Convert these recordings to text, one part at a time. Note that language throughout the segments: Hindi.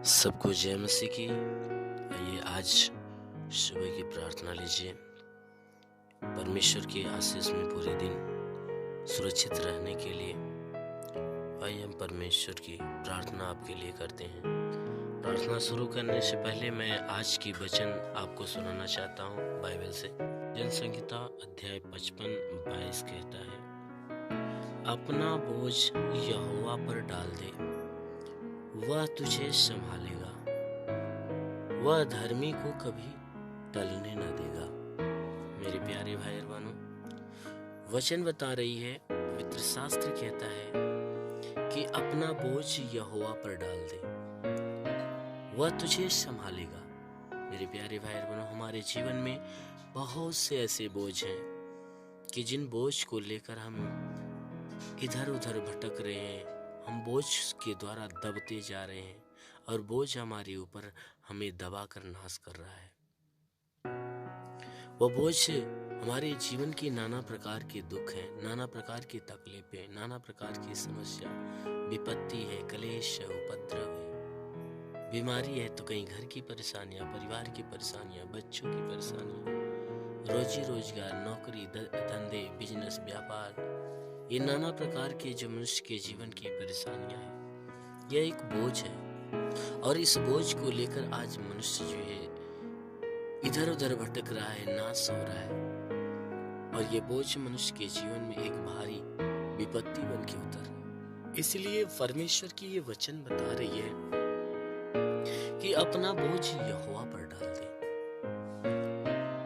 सबको जय मसीह की। आइए आज सुबह की प्रार्थना लीजिए। परमेश्वर के आशीष में पूरे दिन सुरक्षित रहने के लिए आइए हम परमेश्वर की प्रार्थना आपके लिए करते हैं। प्रार्थना शुरू करने से पहले मैं आज की वचन आपको सुनाना चाहता हूँ बाइबल से। जनसंहिता अध्याय 55-22 कहता है, अपना बोझ यहोवा पर डाल दे, वह तुझे संभालेगा, वह धर्मी को कभी टलने न देगा। मेरे प्यारे भाई और बहनों, वचन बता रही है, पवित्र शास्त्र कहता है कि अपना बोझ यहोवा पर डाल दे, वह तुझे संभालेगा। मेरे प्यारे भाई और बहनों, हमारे जीवन में बहुत से ऐसे बोझ हैं कि जिन बोझ को लेकर हम इधर उधर भटक रहे हैं, हम बोझ के द्वारा दबते जा रहे हैं और बोझ हमारे ऊपर हमें दबा कर नाश कर रहा है। वह बोझ हमारे जीवन की नाना प्रकार के दुख हैं, नाना प्रकार की तकलीफें, नाना प्रकार की समस्या, विपत्ति है, क्लेश है, उपद्रव है, बीमारी है, तो कहीं घर की परेशानियां, परिवार की परेशानियां, बच्चों की परेशानियां, रोजी रोजगार, नौकरी, धंधे, बिजनेस, व्यापार, ये नाना प्रकार के जो मनुष्य के जीवन की परेशानियां हैं, यह एक बोझ है। और इस बोझ को लेकर आज मनुष्य जो है इधर उधर भटक रहा है, नाश हो रहा है, और ये बोझ मनुष्य के जीवन में एक भारी विपत्ति बन के उतर। इसलिए परमेश्वर की ये वचन बता रही है कि अपना बोझ यहोवा पर डाल दे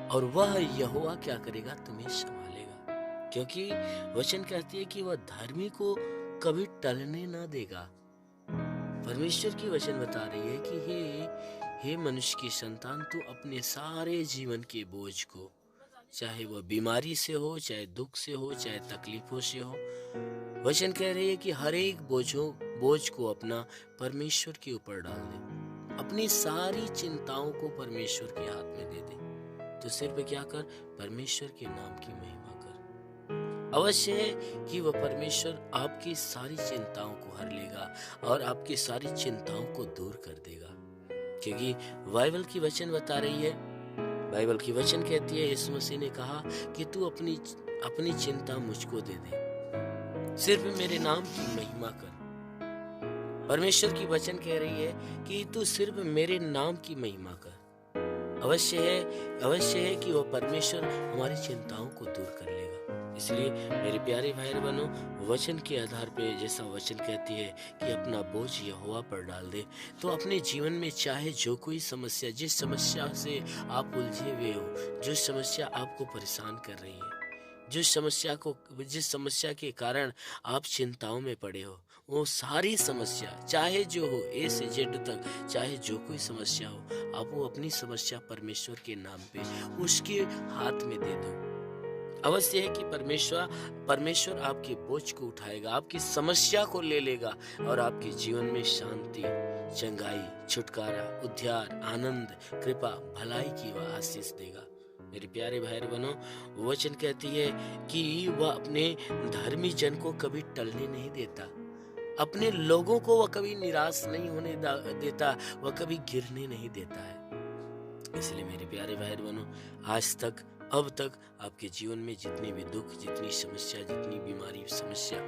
और वह यहोवा क्या करेगा, तुम्हें संभालेगा। क्योंकि वचन कहती है कि वह धर्मी को कभी टलने ना देगा। परमेश्वर की वचन बता रही है कि हे मनुष्य की संतान, तू अपने सारे जीवन के बोझ को, चाहे वह बीमारी से हो, चाहे दुख से हो, चाहे तकलीफों से हो, वचन कह रही है कि हर एक बोझ को अपना परमेश्वर के ऊपर डाल दे, अपनी सारी चिंताओं को परमेश्वर के हाथ में दे दे। तो सिर्फ क्या कर, परमेश्वर के नाम की महिमा कर। अवश्य है कि वह परमेश्वर आपकी सारी चिंताओं को हर लेगा और आपकी सारी चिंताओं को दूर कर देगा। क्योंकि बाइबल की वचन बता रही है, बाइबल की वचन कहती है, यीशु मसीह ने कहा कि तू अपनी चिंता मुझको दे दे, सिर्फ मेरे नाम की महिमा कर। परमेश्वर की वचन कह रही है कि तू सिर्फ मेरे नाम की महिमा कर। अवश्य है कि वह परमेश्वर हमारी चिंताओं को दूर कर लेगा। इसलिए मेरे प्यारे भाई बहनों, वचन के आधार पे जैसा वचन कहती है कि अपना बोझ यहोवा पर डाल दे, तो अपने जीवन में चाहे जो कोई समस्या, जिस समस्या से आप उलझे हुए हो, जो समस्या आपको परेशान कर रही है, जिस समस्या के कारण आप चिंताओं में पड़े हो, वो सारी समस्या चाहे जो हो, ए से जेड तक, चाहे जो कोई समस्या हो, आप वो अपनी समस्या परमेश्वर के नाम पे उसके हाथ में दे दो। अवश्य है कि परमेश्वर आपके बोझ को उठाएगा, आपकी समस्या को ले लेगा और आपके जीवन में शांति, चंगाई, छुटकारा, उद्धार, आनंद, कृपा, भलाई की वह आशीष देगा। मेरे प्यारे भाई बहनों, वचन कहती है कि वह अपने धर्मी जन को कभी टलने नहीं देता, अपने लोगों को वह कभी निराश नहीं होने देता, वह कभी गिरने नहीं देता है। इसलिए मेरे प्यारे भाई बहनों, आज तक, अब तक आपके जीवन में जितनी भी दुख, जितनी समस्या, जितनी बीमारी, समस्या,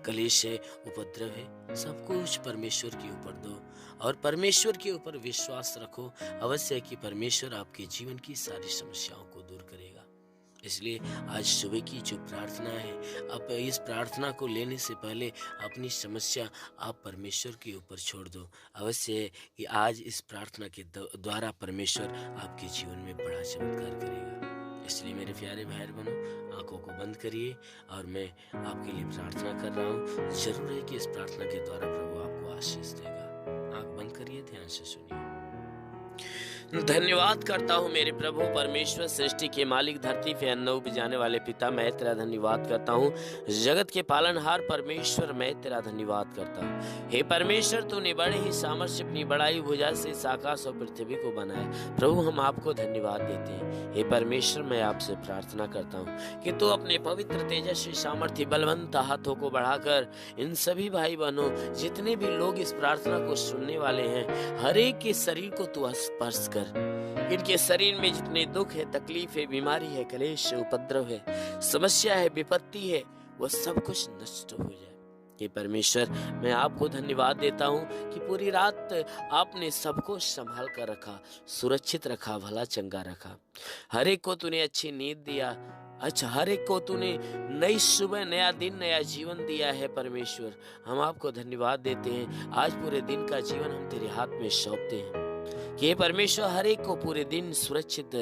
कलेश है, उपद्रव है, सब कुछ परमेश्वर के ऊपर दो और परमेश्वर के ऊपर विश्वास रखो। अवश्य है कि परमेश्वर आपके जीवन की सारी समस्याओं को दूर करेगा। इसलिए आज सुबह की जो प्रार्थना है, आप इस प्रार्थना को लेने से पहले अपनी समस्या आप परमेश्वर के ऊपर छोड़ दो। अवश्य है कि आज इस प्रार्थना के द्वारा परमेश्वर आपके जीवन में बड़ा चमत्कार करेगा। इसलिए मेरे प्यारे भाई बहनों, आंखों को बंद करिए और मैं आपके लिए प्रार्थना कर रहा हूँ। जरूर है कि इस प्रार्थना के द्वारा प्रभु आपको आशीष देगा। आंख बंद करिए, ध्यान से सुनिए। धन्यवाद करता हूँ मेरे प्रभु परमेश्वर, सृष्टि के मालिक, धरती पे अन्न उपजाने वाले पिता। मैं तेरा धन्यवाद करता हूँ। जगत के पालनहार परमेश्वर, मैं तेरा धन्यवाद करता हूँ। हे परमेश्वर, तूने बड़े ही सामर्थ्य अपनी बड़ाई भुजा से इस आकाश और पृथ्वी को बनाया। प्रभु, हम आपको धन्यवाद देते हैं। हे परमेश्वर, मैं आपसे प्रार्थना करता हूँ कि तू अपने पवित्र तेजस्वी सामर्थ्य बलवंत हाथों को बढ़ाकर इन सभी भाई बहनों, जितने भी लोग इस प्रार्थना को सुनने वाले हैं, हर एक के शरीर को तू स्पर्श कर। इनके शरीर में जितने दुख है, तकलीफ है, बीमारी है, कलेश है, उपद्रव है, समस्या है, विपत्ति है, वो सब कुछ नष्ट हो जाए। हे परमेश्वर, मैं आपको धन्यवाद देता हूँ कि पूरी रात आपने सबको संभाल कर रखा, सुरक्षित रखा, भला चंगा रखा। हर एक को तूने अच्छी नींद दिया। अच्छा, हर एक को तूने नई सुबह, नया दिन, नया जीवन दिया है। परमेश्वर, हम आपको धन्यवाद देते हैं। आज पूरे दिन का जीवन हम तेरे हाथ में सौंपते हैं कि परमेश्वर, हर एक को पूरे दिन सुरक्षित,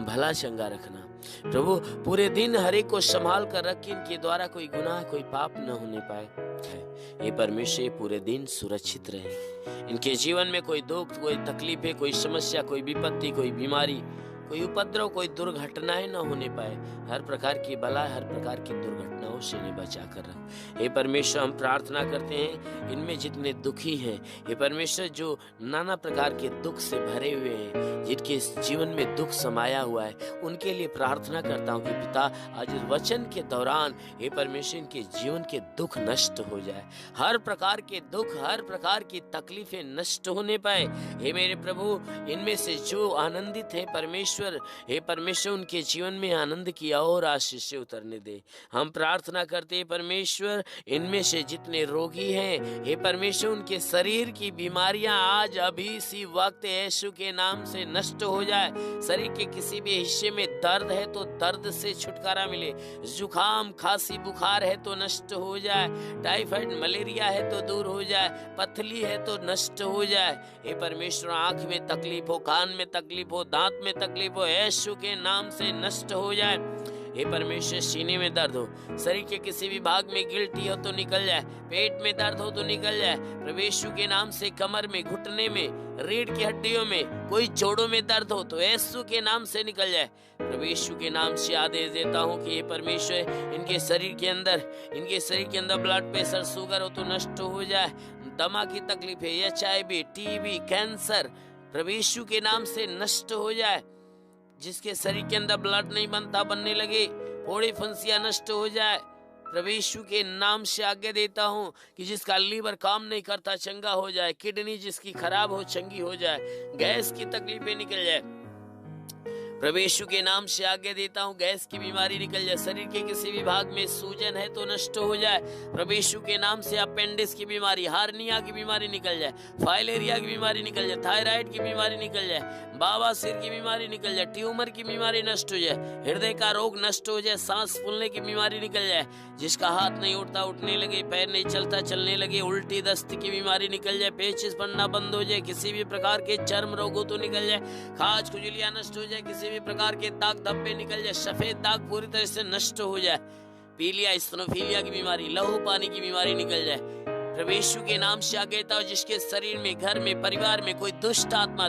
भला चंगा रखना। प्रभु, पूरे दिन हर एक को संभाल कर रख, इनके द्वारा कोई गुनाह, कोई पाप न होने पाए। ये परमेश्वर पूरे दिन सुरक्षित रहे। इनके जीवन में कोई दुख, कोई तकलीफ है, कोई समस्या, कोई विपत्ति, कोई बीमारी, कोई उपद्रव, कोई दुर्घटनाएं न होने पाए। हर प्रकार की बला, हर प्रकार की दुर्घटनाओं से इन्हें बचा कर रख। हे परमेश्वर, हम प्रार्थना करते हैं इनमें जितने दुखी हैं, हे परमेश्वर, जो नाना प्रकार के दुख से भरे हुए हैं, जिनके जीवन में दुख समाया हुआ है, उनके लिए प्रार्थना करता हूँ कि पिता, आज इस वचन के दौरान हे परमेश्वर, इनके जीवन के दुख नष्ट हो जाए। हर प्रकार के दुख, हर प्रकार की तकलीफें नष्ट होने पाए। हे मेरे प्रभु, इनमें से जो आनंदित है परमेश्वर, हे परमेश्वर, उनके जीवन में आनंद की और आशीष से उतरने दे। हम प्रार्थना करते हैं परमेश्वर, इनमें से जितने रोगी हैं, हे परमेश्वर, उनके शरीर की बीमारियां आज अभी इसी वक्त यीशु के नाम से नष्ट हो जाए। शरीर के किसी भी हिस्से में दर्द है तो दर्द से छुटकारा मिले। जुकाम, खांसी, बुखार है तो नष्ट हो जाए। टाइफाइड, मलेरिया है तो दूर हो जाए। पथली है तो नष्ट हो जाए। हे परमेश्वर, आंख में तकलीफ हो, कान में तकलीफ हो, दांत में तकलीफ हो, यीशु के नाम से नष्ट हो जाए। हे परमेश्वर, सीने में दर्द हो, शरीर के किसी भी भाग में गिल्टी हो तो निकल जाए। पेट में दर्द हो तो निकल जाए। प्रभु यीशु के नाम से कमर में, घुटने में, रीढ़ की हड्डियों में, कोई जोड़ों में दर्द हो तो यीशु के नाम से निकल जाए। प्रभु यीशु के नाम से आदेश देता हूँ कि हे परमेश्वर, इनके शरीर के अंदर ब्लड प्रेशर, शुगर हो तो नष्ट हो जाए। दमा की तकलीफ है, HIV, TB, कैंसर, प्रभु यीशु के नाम से नष्ट हो जाए। जिसके शरीर के अंदर ब्लड नहीं बनता, बनने लगे, फोड़ी फुंसियां नष्ट हो जाए। प्रभु यीशु के नाम से आज्ञा देता हूँ कि जिसका लीवर काम नहीं करता चंगा हो जाए, किडनी जिसकी खराब हो चंगी हो जाए, गैस की तकलीफें निकल जाए। प्रभु यीशु के नाम से आज्ञा देता हूँ, गैस की बीमारी निकल जाए। शरीर के किसी भी भाग में सूजन है तो नष्ट हो जाए। प्रभु यीशु के नाम से अपेंडिक्स की बीमारी, हार्निया की बीमारी निकल जाए, फाइलेरिया की बीमारी निकल जाए, थायराइड की बीमारी निकल जाए, बवासीर की बीमारी निकल जाए, ट्यूमर की बीमारी नष्ट हो जाए, हृदय का रोग नष्ट हो जाए, सांस फूलने की बीमारी निकल जाए। जिसका हाथ नहीं उठता उठने लगे, पैर नहीं चलता चलने लगे, उल्टी दस्त की बीमारी निकल जाए, पेचिश पड़ना बंद हो जाए, किसी भी प्रकार के चर्म रोग हो तो निकल जाए, खाज खुजलियां नष्ट हो जाए, किसी भी प्रकार के दाग धब्बे निकल जाए, सफेद दाग पूरी तरह से नष्ट हो जाए, पीलिया, स्टेनोफिलिया की बीमारी, लहू पानी की बीमारी निकल जाए। प्रभु यीशु के नाम से आज्ञा देता हूं, जिसके शरीर में, घर में, परिवार में कोई दुष्ट आत्मा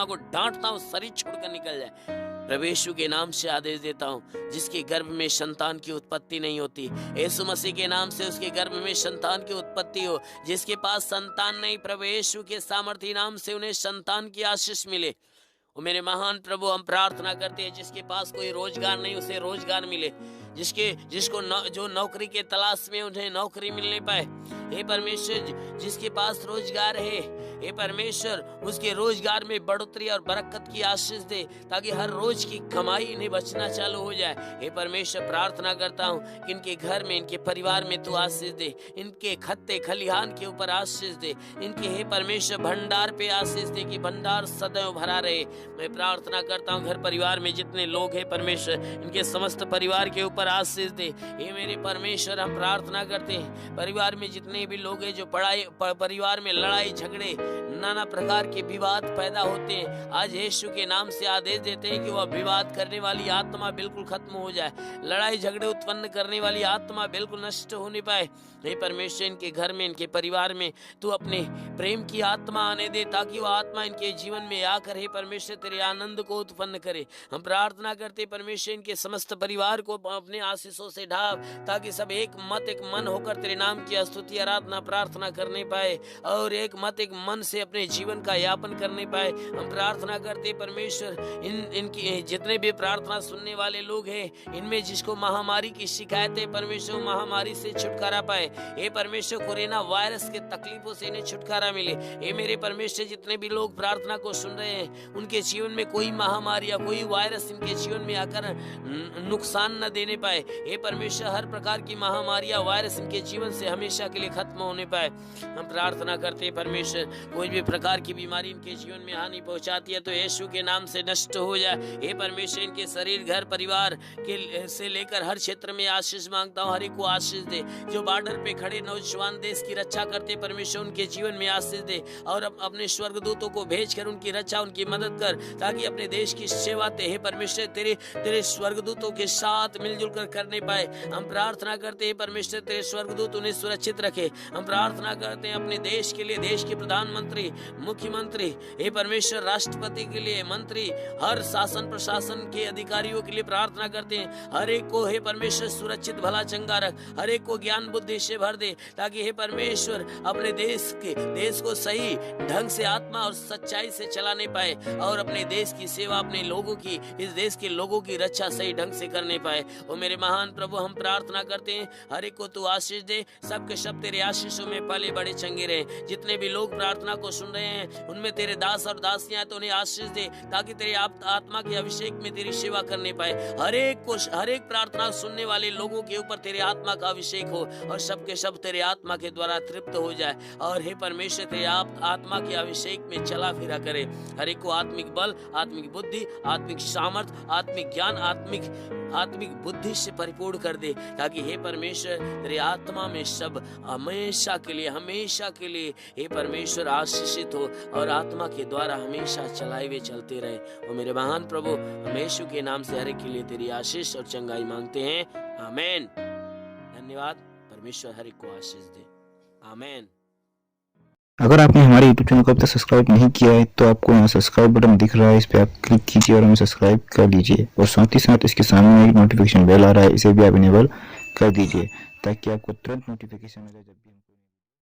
को डांटता हूं, शरीर छोड़कर निकल जाए। प्रभु यीशु के नाम से आदेश देता हूँ, जिसके गर्भ में संतान की उत्पत्ति नहीं होती, यीशु मसीह के नाम से उसके गर्भ में संतान की उत्पत्ति हो। जिसके पास संतान नहीं, प्रभु यीशु के सामर्थ्य नाम से उन्हें संतान की आशीष मिले। वो मेरे महान प्रभु, हम प्रार्थना करते हैं, जिसके पास कोई रोजगार नहीं उसे रोजगार मिले। जो नौकरी के तलाश में, उन्हें नौकरी मिलने पाए। हे परमेश्वर, जिसके पास रोजगार है, हे परमेश्वर, उसके रोजगार में बढ़ोतरी और बरकत की आशीष दे, ताकि हर रोज की कमाई इन्हें बचना चालू हो जाए। हे परमेश्वर, प्रार्थना करता हूँ कि इनके घर में, इनके परिवार में तू आशीष दे, इनके खत्ते खलिहान के ऊपर आशीष दे, इनके हे परमेश्वर भंडार पे आशीष दे कि भंडार सदैव भरा रहे। मैं प्रार्थना करता हूँ, घर परिवार में जितने लोग हैं परमेश्वर, इनके समस्त परिवार के ऊपर ऊपर आशीष दे। हे मेरे परमेश्वर, हम प्रार्थना करते हैं परिवार में जितने भी लोग हैं जो परिवार में लड़ाई झगड़े नाना प्रकार के विवाद पैदा होते हैं, आज यीशु के नाम से आदेश देते हैं कि वह विवाद करने वाली आत्मा बिल्कुल खत्म हो जाए, लड़ाई झगड़े उत्पन्न करने वाली आत्मा बिल्कुल नष्ट होने पाए। हे परमेश्वर, इनके घर में, इनके परिवार में तू अपने प्रेम की आत्मा आने दे, ताकि वह आत्मा इनके जीवन में आकर हे परमेश्वर तेरे आनंद को उत्पन्न करे। हम प्रार्थना करते परमेश्वर, इनके समस्त परिवार को अपने आशीषों से ढाप, ताकि सब एक मत एक मन होकर तेरे नाम की स्तुति आराधना प्रार्थना करने पाए और एक मत एक मन से अपने जीवन का यापन करने पाए। हम प्रार्थना करते परमेश्वर, इनकी जितने भी प्रार्थना सुनने वाले लोग हैं, इनमें जिसको महामारी की शिकायत है परमेश्वर, महामारी से छुटकारा पाए। हे परमेश्वर, कोरोना वायरस के तकलीफों से इन्हें छुटकारा मिले। हे मेरे परमेश्वर, जितने भी लोग प्रार्थना को सुन रहे हैं, उनके जीवन में कोई महामारी या कोई वायरस इनके जीवन में आकर नुकसान न देने पाए। हे परमेश्वर, हर प्रकार की महामारी या वायरस इनके जीवन से हमेशा के लिए खत्म होने पाए। हम प्रार्थना करते हैं परमेश्वर, कोई भी प्रकार की बीमारी इनके जीवन में हानि पहुंचाती है तो यीशु के नाम से नष्ट हो जाए। हे परमेश्वर, इनके शरीर, घर, परिवार के से लेकर हर क्षेत्र में आशीष मांगता हूँ, हर एक को आशीष दे। जो बॉर्डर पे खड़े नौजवान देश की रक्षा करते परमेश्वर, उनके जीवन में आशीष दे और अपने स्वर्गदूतों को भेजकर उनकी रक्षा, उनकी मदद कर, ताकि अपने देश की सेवा हे परमेश्वर तेरे स्वर्गदूतों के साथ मिलजुल कर करने पाए। हम प्रार्थना करते हैं परमेश्वर, तेरे स्वर्गदूत उन्हें सुरक्षित रखे। हम प्रार्थना करते हैं अपने देश के लिए, देश के प्रधानमंत्री, मुख्यमंत्री, हे परमेश्वर, राष्ट्रपति के लिए, मंत्री, हर शासन प्रशासन के अधिकारियों के लिए प्रार्थना करते हैं। हर एक को हे परमेश्वर सुरक्षित भला चंगा रख, हर एक को ज्ञान बुद्धि से भर दे, ताकि हे परमेश्वर अपने देश को सही ढंग से आत्मा और सच्चाई से चलाने पाए और अपने देश की सेवा, अपने लोगों की, इस देश के लोगों की रक्षा सही ढंग से करने पाए। ओ मेरे महान प्रभु, हम प्रार्थना करते हैं हर एक को तू आशीष दे, सबके सब तेरे आशीषों में पले बड़े चंगे रहे। जितने भी लोग प्रार्थना को सुन रहे हैं, उनमें तेरे दास और दासियां तो उन्हें आशीष दे, ताकि तेरे आत्मा के अभिषेक में तेरी सेवा करने पाए। हर एक प्रार्थना सुनने वाले लोगों के ऊपर तेरे आत्मा का अभिषेक हो और सबके सब तेरे आत्मा के द्वारा तृप्त हो जाए और हे परमेश्वर तेरे आत्मा के अभिषेक में चला फिरा करे। हर एक को आत्मिक बल, आत्मिक बुद्धि, आत्मिक सामर्थ, आत्मिक ज्ञान, आत्मिक बुद्धि से परिपूर्ण कर दे, ताकि हे परमेश्वर तेरे आत्मा में सब हमेशा के लिए हे परमेश्वर आशीषित हो और आत्मा के द्वारा हमेशा चलाए हुए चलते रहे। और मेरे महान प्रभु, हम यीशु के नाम से हर एक के लिए तेरी आशीष और चंगाई मांगते हैं। आमीन। धन्यवाद। परमेश्वर हर एक को आशीष दे। आमीन। अगर आपने हमारे YouTube चैनल को अब तक सब्सक्राइब नहीं किया है तो आपको यहाँ सब्सक्राइब बटन दिख रहा है, इस पर आप क्लिक कीजिए और हमें सब्सक्राइब कर लीजिए और साथ ही साथ इसके सामने एक नोटिफिकेशन बेल आ रहा है, इसे भी आप इनेबल कर दीजिए ताकि आपको तुरंत नोटिफिकेशन मिले जब भी